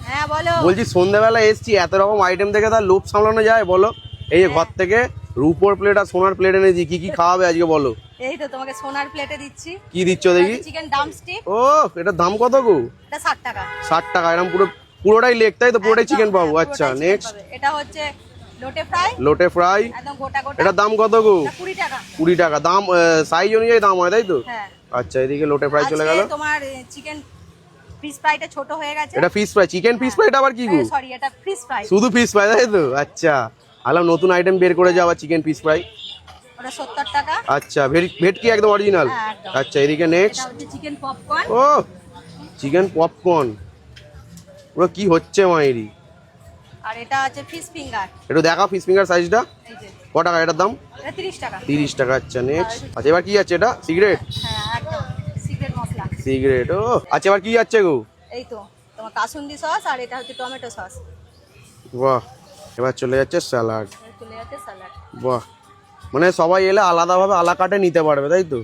হ্যাঁ বলো। বলছি সন্ধ্যাবেলা এসছি, এত রকম আইটেম দেখে তার লোভ সামলানো যায় বলো? এই যে ঘর থেকে রূপোর প্লেট আর সোনার প্লেট এনেছি, কি কি খাওয়াবে আজকে বলো? এই তো তোমাকে সোনার প্লেটে দিচ্ছি। কি দিচ্ছ দেখি? Chicken drumstick. ও, এটার দাম কত গো? এটা 60 টাকা। 60 টাকা। এরকম পুরোটাই লেগ, তাই তো? পুরোটাই চিকেন পাবো। আচ্ছা, নেক্সট। এটা হচ্ছে লোটে ফ্রাই। লোটে ফ্রাই একদম গোটা গোটা। এটার দাম কত গো? 20 টাকা। 20 টাকা দাম, সাইজ অনুযায়ী দাম হয় তাই তো? হ্যাঁ। আচ্ছা, এদিকে লোটে ফ্রাই চলে গেল। তোমার চিকেন ফিশ ফ্রাইটা ছোট হয়ে গেছে। এটা ফিশ ফ্রাই, চিকেন ফিশ ফ্রাইটা আবার কি গো? সরি, এটা ফিশ ফ্রাই। শুধু ফিশ ফ্রাই তাই তো? আচ্ছা, আলাম নতুন আইটেম বের করে যাওয়া চিকেন ফিশ ফ্রাই। ওটা 70 টাকা। আচ্ছা, ভেটকি একদম অরিজিনাল। আচ্ছা, এদিকে নেক্সট। এটা হচ্ছে চিকেন পপকর্ন। ও, চিকেন পপকর্ন পুরো কি হচ্ছে মাইরি। আর এটা আছে ফিশ ফিঙ্গার। একটু দেখা ফিশ ফিঙ্গার সাইজটা। এই যে ক টাকা এটার দাম? এটা 30 টাকা। 30 টাকা। আচ্ছা, নেক্সট। আচ্ছা, এবার কি আছে এটা? সিগারেট। হ্যাঁ, একদম সিক্রেট মশলা। সিগারেট। ও আচ্ছা, এবার কি যাচ্ছে গো? এই তো তোমার কাসুন্দি সস, আর এটা হচ্ছে টমেটো সস। বাহ, এবার চলে যাচ্ছে স্যালাড। চলে যাচ্ছে স্যালাড। বাহ, মানে সবাই এলে আলাদাভাবে আলা কাটে নিতে পারবে তাই তো?